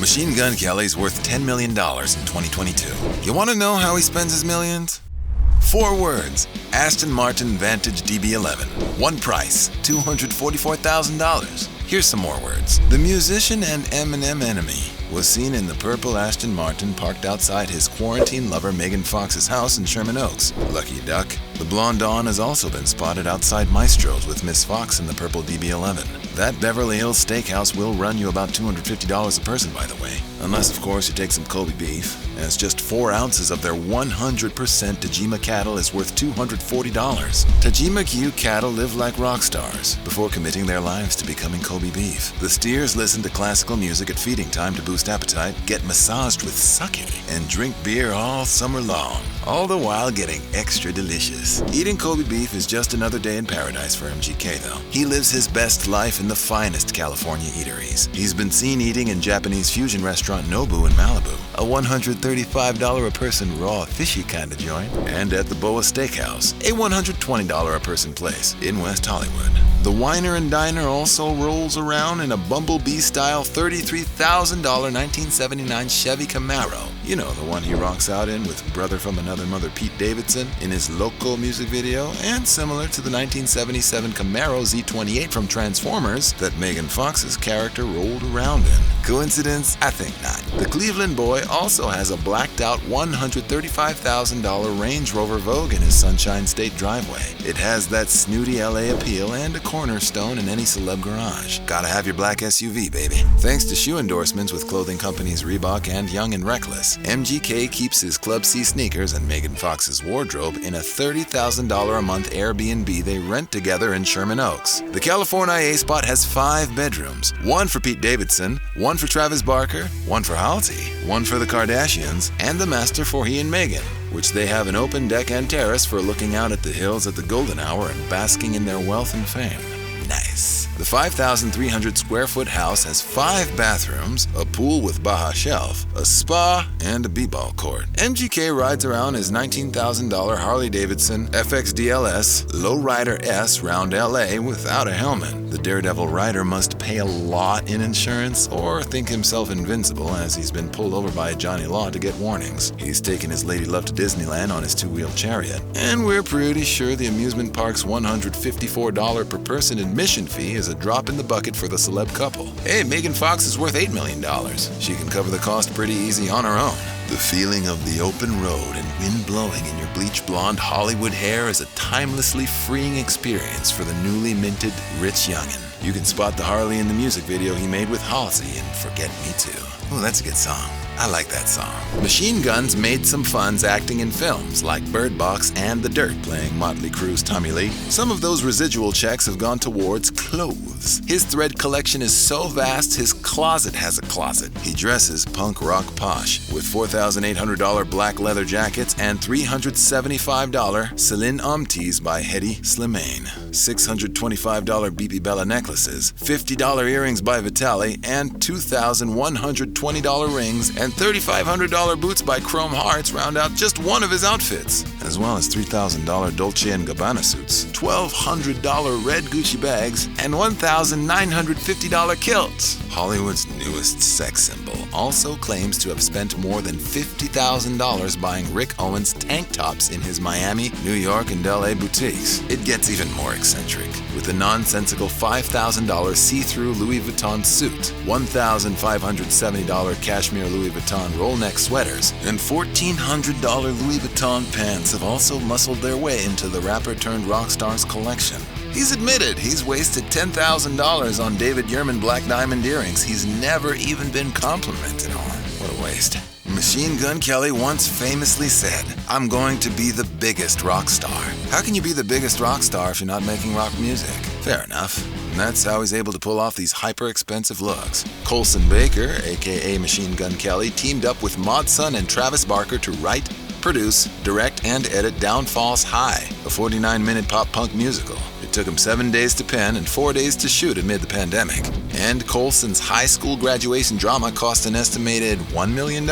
Machine Gun Kelly's worth $10 million in 2022. You want to know how he spends his millions? 4 words: Aston Martin Vantage DB11. One price: $244,000. Here's some more words. The musician and Eminem enemy was seen in the purple Aston Martin parked outside his quarantine lover Megan Fox's house in Sherman Oaks. Lucky duck. The Blond has also been spotted outside Maestro's with Miss Fox in the purple DB11. That Beverly Hills steakhouse will run you about $250 a person, by the way. Unless, of course, you take some Kobe beef. And it's just 4 ounces of their 100% Tajima cattle is worth $240. Tajima Q cattle live like rock stars before committing their lives to becoming Kobe beef. The steers listen to classical music at feeding time to boost appetite, get massaged with sake, and drink beer all summer long, all the while getting extra delicious. Eating Kobe beef is just another day in paradise for MGK, though. He lives his best life in the finest California eateries. He's been seen eating in Japanese fusion restaurant Nobu in Malibu, a $135 a person raw fishy kind of joint, and at the Baja Steakhouse, a $120 a person place in West Hollywood. The Winer and Diner also rolls around in a Bumblebee-style $33,000 1979 Chevy Camaro. You know, the one he rocks out in with Brother from Another Mother Pete Davidson in his Loco music video, and similar to the 1977 Camaro Z28 from Transformers that Megan Fox's character rolled around in. Coincidence? I think not. The Cleveland boy also has a blacked-out $135,000 Range Rover Vogue in his Sunshine State driveway. It has that snooty LA appeal and a cornerstone in any celeb garage. Gotta have your black SUV, baby. Thanks to shoe endorsements with clothing companies Reebok and Young and Reckless, MGK keeps his Club C sneakers and Megan Fox's wardrobe in a $30,000 a month Airbnb they rent together in Sherman Oaks. The California A spot has 5 bedrooms, 1 for Pete Davidson, 1 for Travis Barker, 1 for Halsey, 1 for the Kardashians, and the master for he and Megan, which they have an open deck and terrace for looking out at the hills at the golden hour and basking in their wealth and fame. Nice. The 5,300 square foot house has 5 bathrooms, a pool with Baja shelf, a spa, and a b-ball court. MGK rides around his $19,000 Harley Davidson FX DLS Lowrider S round LA without a helmet. The daredevil rider must pay a lot in insurance or think himself invincible, as he's been pulled over by Johnny Law to get warnings. He's taken his lady love to Disneyland on his 2-wheel chariot, and we're pretty sure the amusement park's $154 per person admission fee is a drop in the bucket for the celeb couple. Hey, Megan Fox is worth $8 million. She can cover the cost pretty easy on her own. The feeling of the open road and wind blowing in your bleach blonde Hollywood hair is a timelessly freeing experience for the newly minted rich youngin'. You can spot the Harley in the music video he made with Halsey in Forget Me Too. Oh, that's a good song. I like that song. Machine Guns made some funds acting in films like Bird Box and The Dirt, playing Motley Crue's Tommy Lee. Some of those residual checks have gone towards clothes. His thread collection is so vast, his closet has a closet. He dresses punk rock posh with $4,800 black leather jackets and $375 Celine Homme tees by Hedy Slimane, $625 BP Bella necklaces, $50 earrings by Vitali, and $2,120 rings and $3,500 boots by Chrome Hearts round out just one of his outfits, as well as $3,000 Dolce & Gabbana suits, $1,200 red Gucci bags, and $1,950 kilts. Hollywood's newest sex symbol also claims to have spent more than $50,000 buying Rick Owens tank tops in his Miami, New York, and LA boutiques. It gets even more eccentric, with the nonsensical $5,000 see-through Louis Vuitton suit, $1,570 cashmere Louis Vuitton roll-neck sweaters, and $1,400 Louis Vuitton pants have also muscled their way into the rapper-turned-rockstar's collection. He's admitted he's wasted $10,000 on David Yurman black diamond earrings he's never even been complimented on. What a waste. Machine Gun Kelly once famously said, "I'm going to be the biggest rock star." How can you be the biggest rock star if you're not making rock music? Fair enough. And that's how he's able to pull off these hyper-expensive looks. Colson Baker, aka Machine Gun Kelly, teamed up with Mod Sun and Travis Barker to write, produce, direct, and edit Downfall's High, a 49-minute pop-punk musical. It took him 7 days to pen and 4 days to shoot amid the pandemic. And Colson's high school graduation drama cost an estimated $1 million,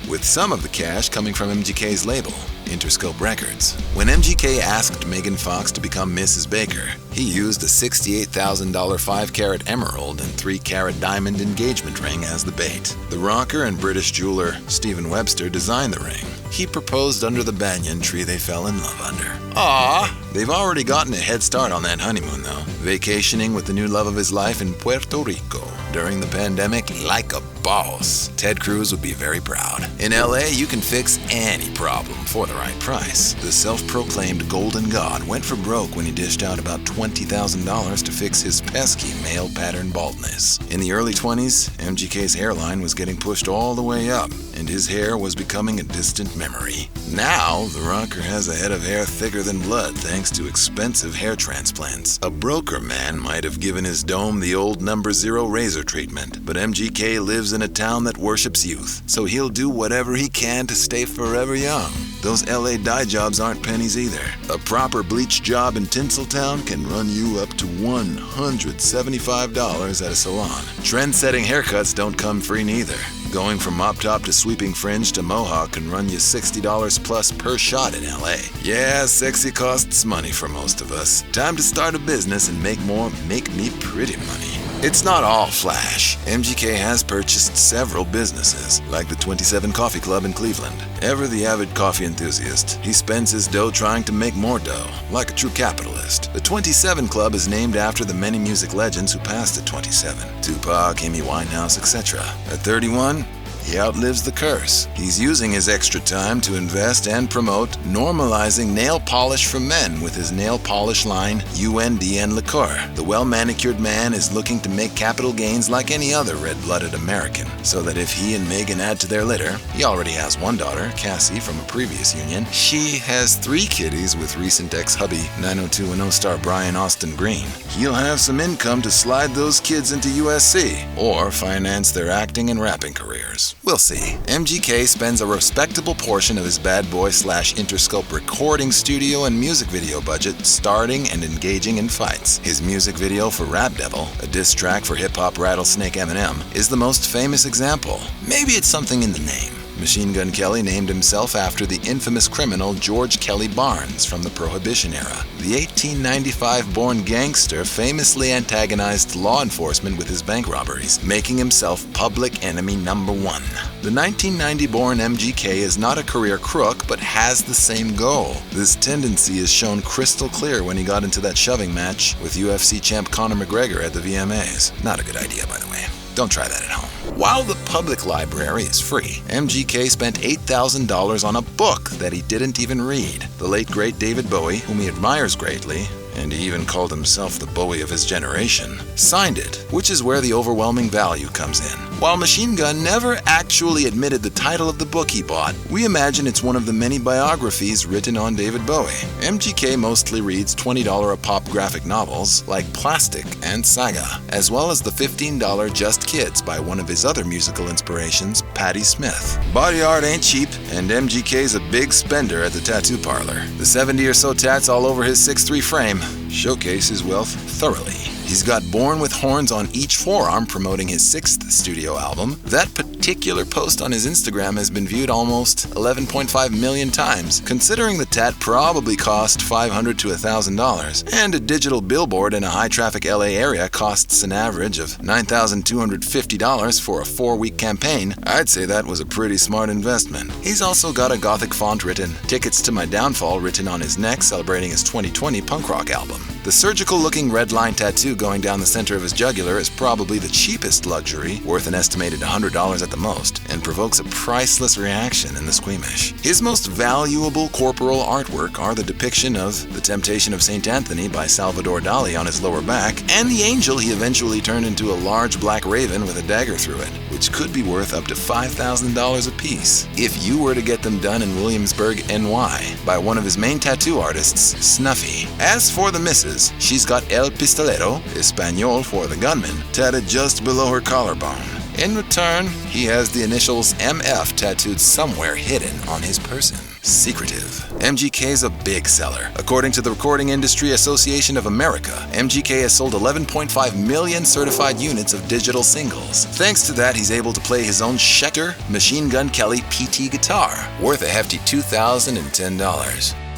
with some of the cash coming from MGK's label. Interscope Records. When MGK asked Megan Fox to become Mrs. Baker, he used a $68,000 5-carat emerald and 3-carat diamond engagement ring as the bait. The rocker and British jeweler Stephen Webster designed the ring. He proposed under the banyan tree they fell in love under. Aww! They've already gotten a head start on that honeymoon, though, vacationing with the new love of his life in Puerto Rico during the pandemic like a boss. Ted Cruz would be very proud. In LA, you can fix any problem for the right price. The self-proclaimed golden god went for broke when he dished out about $20,000 to fix his pesky male pattern baldness. In the early 20s, MGK's hairline was getting pushed all the way up, and his hair was becoming a distant memory. Now, the rocker has a head of hair thicker than blood thanks to expensive hair transplants. A broker man might have given his dome the old number 0 razor treatment, but MGK lives in a town that worships youth, so he'll do whatever he can to stay forever young. Those LA dye jobs aren't pennies either. A proper bleach job in Tinseltown can run you up to $175 at a salon. Trend-setting haircuts don't come free neither. Going from mop top to sweeping fringe to mohawk can run you $60 plus per shot in LA. Yeah, sexy costs money for most of us. Time to start a business and make more make-me-pretty money. It's not all flash. MGK has purchased several businesses, like the 27 Coffee Club in Cleveland. Ever the avid coffee enthusiast, he spends his dough trying to make more dough, like a true capitalist. The 27 Club is named after the many music legends who passed at 27. Tupac, Amy Winehouse, etc. At 31, he outlives the curse. He's using his extra time to invest and promote normalizing nail polish for men with his nail polish line, UNDN Liqueur. The well-manicured man is looking to make capital gains like any other red-blooded American, so that if he and Megan add to their litter, he already has one daughter, Cassie, from a previous union. She has 3 kiddies with recent ex-hubby, 90210 star Brian Austin Green. He'll have some income to slide those kids into USC, or finance their acting and rapping careers. We'll see. MGK spends a respectable portion of his bad boy / Interscope recording studio and music video budget starting and engaging in fights. His music video for Rap Devil, a diss track for hip-hop rattlesnake Eminem, is the most famous example. Maybe it's something in the name. Machine Gun Kelly named himself after the infamous criminal George Kelly Barnes from the Prohibition era. The 1895-born gangster famously antagonized law enforcement with his bank robberies, making himself public enemy number 1. The 1990-born MGK is not a career crook, but has the same goal. This tendency is shown crystal clear when he got into that shoving match with UFC champ Conor McGregor at the VMAs. Not a good idea, by the way. Don't try that at home. While the public library is free, MGK spent $8,000 on a book that he didn't even read. The late great David Bowie, whom he admires greatly, and he even called himself the Bowie of his generation, signed it, which is where the overwhelming value comes in. While Machine Gun never actually admitted the title of the book he bought, we imagine it's one of the many biographies written on David Bowie. MGK mostly reads $20 a pop graphic novels like Plastic and Saga, as well as the $15 Just Kids by one of his other musical inspirations, Patti Smith. Body art ain't cheap, and MGK's a big spender at the tattoo parlor. The 70 or so tats all over his 6'3" frame showcase his wealth thoroughly. He's got Born with Horns on each forearm promoting his 6th studio album. That particular post on his Instagram has been viewed almost 11.5 million times, considering the tat probably cost $500 to $1,000, and a digital billboard in a high-traffic LA area costs an average of $9,250 for a 4-week campaign. I'd say that was a pretty smart investment. He's also got a gothic font written, "Tickets to My Downfall" written on his neck, celebrating his 2020 punk rock album. The surgical-looking red line tattoo going down the center of his jugular is probably the cheapest luxury, worth an estimated $100 at the most, and provokes a priceless reaction in the squeamish. His most valuable corporal artwork are the depiction of The Temptation of St. Anthony by Salvador Dali on his lower back, and the angel he eventually turned into a large black raven with a dagger through it, which could be worth up to $5,000 a piece if you were to get them done in Williamsburg, NY, by one of his main tattoo artists, Snuffy. As for the missus, she's got El Pistolero, Espanol for the gunman, tatted just below her collarbone. In return, he has the initials MF tattooed somewhere hidden on his person. Secretive. MGK's a big seller. According to the Recording Industry Association of America, MGK has sold 11.5 million certified units of digital singles. Thanks to that, he's able to play his own Schecter Machine Gun Kelly PT guitar, worth a hefty $2,010.